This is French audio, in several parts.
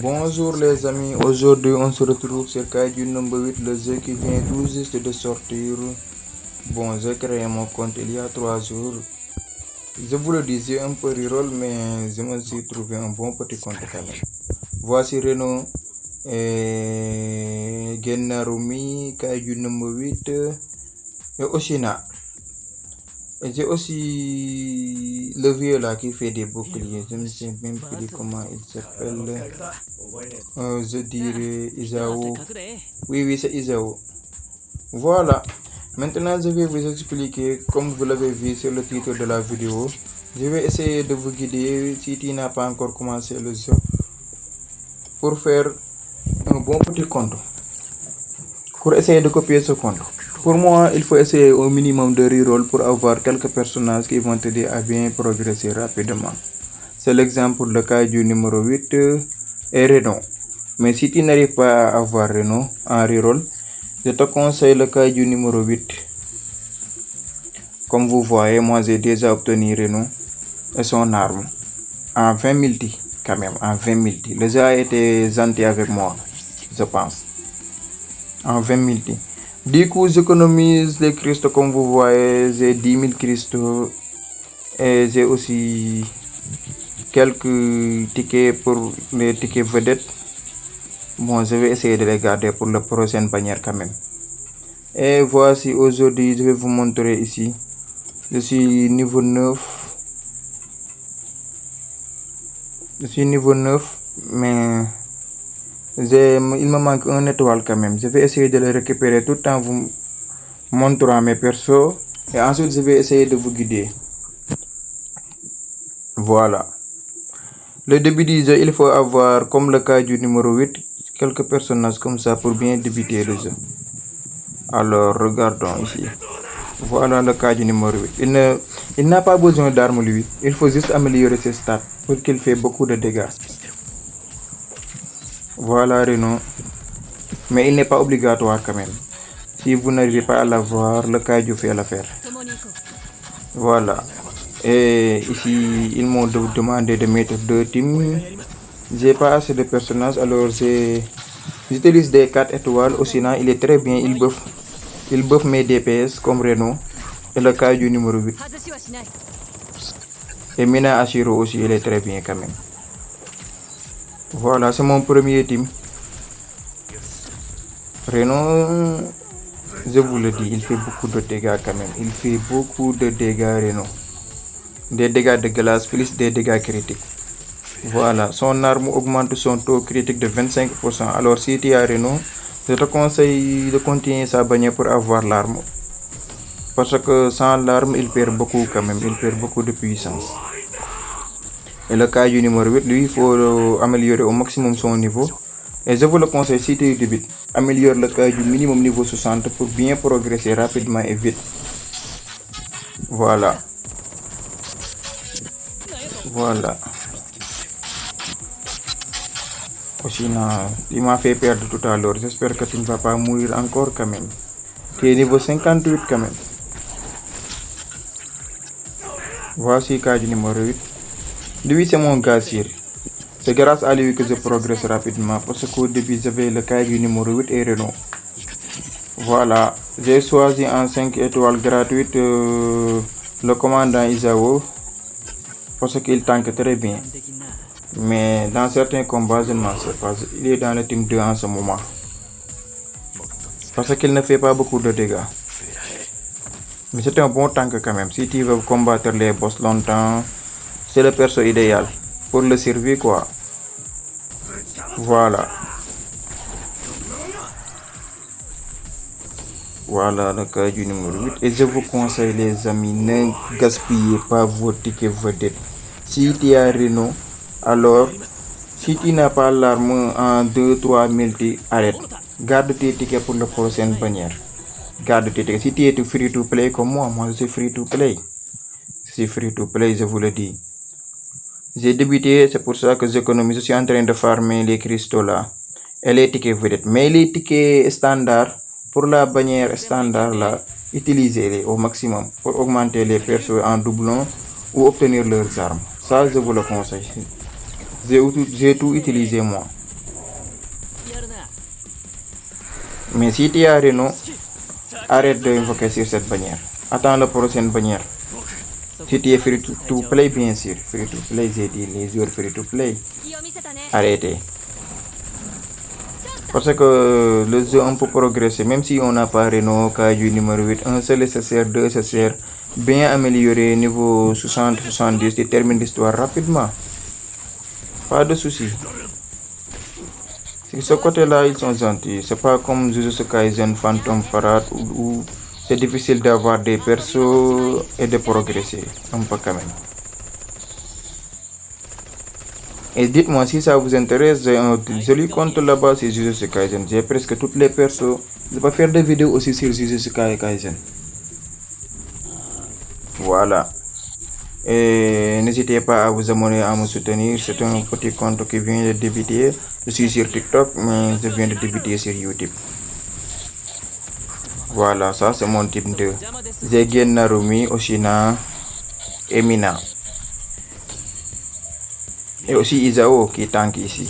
Bonjour les amis, aujourd'hui on se retrouve sur Kaiju number 8, le jeu qui vient tout juste de sortir. Bon, j'ai créé mon compte il y a 3 jours. Je vous le disais un peu reroll, mais je me suis trouvé un bon petit compte quand même. Voici Renault, et Gennarumi, Kaiju number 8 et Oshina. Et j'ai aussi le vieux là qui fait des boucliers. Je ne sais même plus comment il s'appelle. Je dirais Isao. Oui, c'est Isao. Voilà. Maintenant, je vais vous expliquer, comme vous l'avez vu sur le titre de la vidéo. Je vais essayer de vous guider si tu n'as pas encore commencé le jeu pour faire un bon petit compte. Pour essayer de copier ce compte. Pour moi, il faut essayer au minimum de reroll pour avoir quelques personnages qui vont t'aider à bien progresser rapidement. C'est l'exemple de cas du numéro 8 et Renault. Mais si tu n'arrives pas à avoir Renault en reroll, je te conseille le cas du numéro 8. Comme vous voyez, moi j'ai déjà obtenu Renault et son arme en 20 multi quand même, en 20 multi. Le jeu a été gentil avec moi, je pense. En 20 multi. Du coup, j'économise les cristaux comme vous voyez, j'ai 10 000 cristaux et j'ai aussi quelques tickets pour les tickets vedettes. Bon, je vais essayer de les garder pour la prochaine bannière quand même. Et voici aujourd'hui, je vais vous montrer ici. Je suis niveau 9. Je suis niveau 9, mais il me manque un étoile quand même. Je vais essayer de le récupérer tout en vous montrant mes persos. Et ensuite, je vais essayer de vous guider. Voilà. Le début du jeu, il faut avoir, comme le cas du numéro 8, quelques personnages comme ça pour bien débuter le jeu. Alors, regardons ici. Voilà le cas du numéro 8. Il n'a pas besoin d'armes lui. Il faut juste améliorer ses stats pour qu'il fait beaucoup de dégâts. Voilà Renault. Mais il n'est pas obligatoire quand même. Si vous n'arrivez pas à l'avoir, le Kaiju fait l'affaire. Voilà. Et ici, ils m'ont demandé de mettre 2 teams. J'ai pas assez de personnages, alors j'utilise des 4 étoiles. Au sinon, il est très bien, il buff mes DPS comme Renault. Et le Kaiju numéro 8. Et Mina Ashiro aussi, il est très bien quand même. Voilà, c'est mon premier team. Renault, je vous le dis, il fait beaucoup de dégâts quand même. Il fait beaucoup de dégâts Renault. Des dégâts de glace plus des dégâts critiques. Voilà, son arme augmente son taux critique de 25%. Alors si tu as Renault, je te conseille de continuer sa bannière pour avoir l'arme. Parce que sans l'arme, il perd beaucoup quand même. Il perd beaucoup de puissance. Et le cas du numéro 8, lui, il faut améliorer au maximum son niveau. Et je vous le conseille, si tu débutes, améliore le cas du minimum niveau 60 pour bien progresser rapidement et vite. Voilà. Voilà. Oshina, il m'a fait perdre tout à l'heure. J'espère que tu ne vas pas mourir encore quand même. Tu es niveau 58 quand même. Voici le cas du numéro 8. Lui, c'est mon gazier. C'est grâce à lui que je progresse rapidement parce qu'au début j'avais le cas du numéro 8 et Renault. Voilà, j'ai choisi en 5 étoiles gratuites le commandant Isao parce qu'il tank très bien. Mais dans certains combats, je ne m'en sais pas. Il est dans le team 2 en ce moment. Parce qu'il ne fait pas beaucoup de dégâts. Mais c'est un bon tank quand même. Si tu veux combattre les boss longtemps, c'est le perso idéal pour le servir quoi. Voilà. Voilà le cas du numéro 8. Et je vous conseille les amis, ne gaspillez pas vos tickets vedettes. Si tu as Renault, alors si tu n'as pas l'arme en 2-3 multi, arrête. Garde tes tickets pour la prochaine bannière. Garde tes tickets. Si tu es free to play comme moi je suis free to play. Je suis free to play, je vous le dis. J'ai débuté, c'est pour ça que j'économise. Je suis en train de farmer les cristaux là. Et les tickets vedettes. Mais les tickets standards, pour la bannière standard là, utilisez-les au maximum pour augmenter les persos en doublon ou obtenir leurs armes. Ça, je vous le conseille. J'ai tout utilisé moi. Mais si tu as Reno, arrête d'invoquer sur cette bannière. Attends la prochaine bannière. Si tu es free to play, bien sûr. Free to play, j'ai dit les joueurs free to play. Arrêtez. Parce que le jeu on peut progresser, même si on n'a pas Renault, Kaiju numéro 8, un seul SSR, deux SSR, bien amélioré, niveau 60-70, tu termines l'histoire rapidement. Pas de soucis. Sur ce côté-là, ils sont gentils. C'est pas comme Jujutsu Kaisen, Phantom Parade, où c'est difficile d'avoir des persos et de progresser, un peu quand même. Et dites-moi si ça vous intéresse, j'ai un joli compte là-bas sur Jujutsu Kaisen. J'ai presque toutes les persos. Je vais faire des vidéos aussi sur Jujutsu Kaisen. Voilà. Et n'hésitez pas à vous abonner, à me soutenir. C'est un petit compte qui vient de débuter. Je suis sur TikTok, mais je viens de débuter sur YouTube. Voilà, ça c'est mon team 2. J'ai Gen Narumi, Oshina et Mina. Et aussi Isao qui tank ici.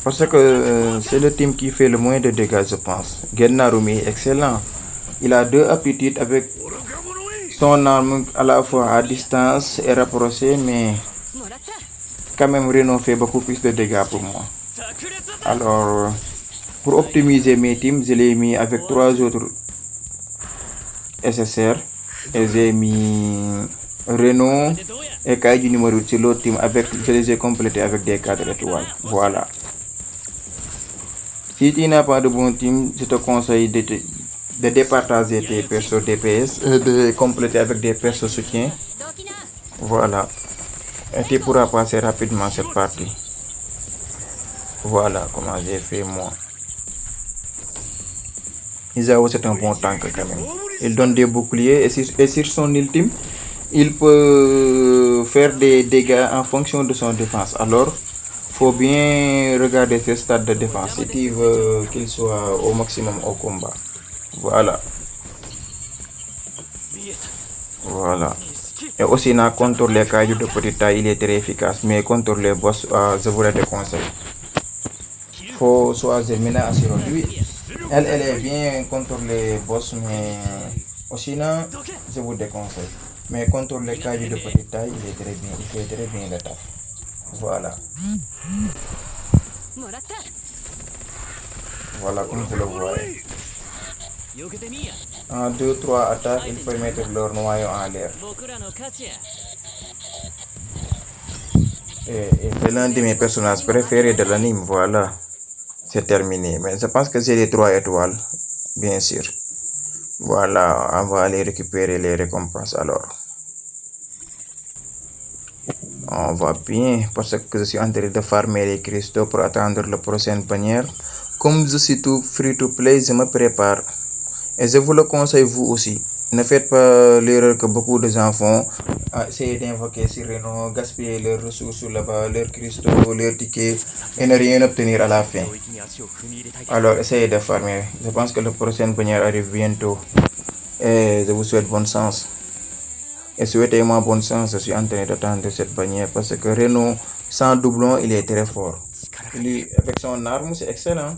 Parce que c'est le team qui fait le moins de dégâts, je pense. Gen Narumi est excellent. Il a deux aptitudes avec son arme à la fois à distance et rapprochée, mais quand même Reno fait beaucoup plus de dégâts pour moi. Alors, pour optimiser mes teams, je l'ai mis avec 3 autres SSR. Et j'ai mis Reno et Kaiju numéro 8 sur l'autre team. Je les ai complétés avec des 4 étoiles. Voilà. Si tu n'as pas de bon team, je te conseille de départager tes persos DPS et de compléter avec des persos soutien. Voilà. Et tu pourras passer rapidement cette partie. Voilà comment j'ai fait moi. Isao c'est un bon tank quand même. Il donne des boucliers et sur son ultime, il peut faire des dégâts en fonction de son défense. Alors, faut bien regarder ses stats de défense si tu veux qu'il soit au maximum au combat. Voilà. Voilà. Et aussi, contre les cailloux de petite taille, il est très efficace. Mais contre les boss, je vous le déconseille. Faut choisir Mina Asiro. Lui, elle est bien contre les boss, mais aussi, je vous déconseille. Mais contre les cailloux de petite taille, il est très bien. Il fait très bien le taf. Voilà. Voilà, comme vous le voyez. En 2-3 attaques, il peut mettre leur noyau en l'air. Et c'est l'un de mes personnages préférés de l'anime, voilà. C'est terminé. Mais je pense que c'est les 3 étoiles, bien sûr. Voilà, on va aller récupérer les récompenses alors. On va bien, parce que je suis en train de farmer les cristaux pour attendre la prochaine bannière. Comme je suis tout free to play, je me prépare. Et je vous le conseille vous aussi. Ne faites pas l'erreur que beaucoup de gens font. Essayez d'invoquer sur Reno, gaspiller leurs ressources là-bas, leurs cristaux, leurs tickets et ne rien obtenir à la fin. Alors essayez de farmer. Je pense que la prochaine bannière arrive bientôt. Et je vous souhaite bonne chance. Et souhaitez-moi bonne chance, je suis en train d'attendre cette bannière parce que Reno, sans doublon, il est très fort. Lui, avec son arme, c'est excellent.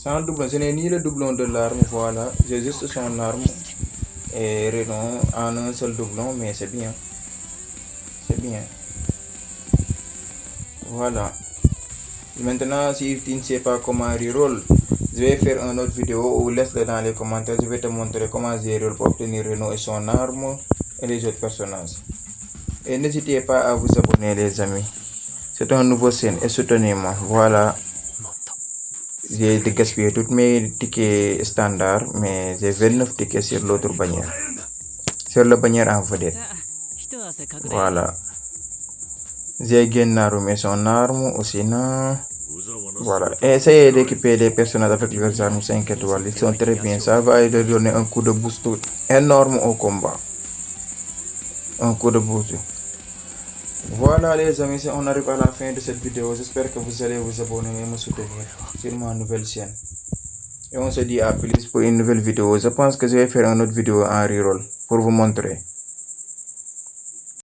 Sans doublon, je n'ai ni le doublon de l'arme, voilà, j'ai juste son arme et Reno en un seul doublon, mais c'est bien. C'est bien. Voilà. Maintenant, si tu ne sais pas comment reroll, je vais faire une autre vidéo ou laisse-le dans les commentaires. Je vais te montrer comment j'ai reroll pour obtenir Reno et son arme et les autres personnages. Et n'hésitez pas à vous abonner les amis. C'est un nouveau scène et soutenez-moi. Voilà. J'ai gaspillé tous mes tickets standards, mais j'ai 29 tickets sur l'autre bannière. Sur la bannière en vedette. Voilà. J'ai Gen Narumi son arme aussi, non. Voilà. Et essayez d'équiper les personnages avec leurs armes 5 étoiles. Ils sont très bien. Ça va leur donner un coup de boost énorme au combat. Un coup de boost. Voilà les amis, on arrive à la fin de cette vidéo. J'espère que vous allez vous abonner et me soutenir sur ma nouvelle chaîne. Et on se dit à plus pour une nouvelle vidéo. Je pense que je vais faire une autre vidéo en reroll pour vous montrer.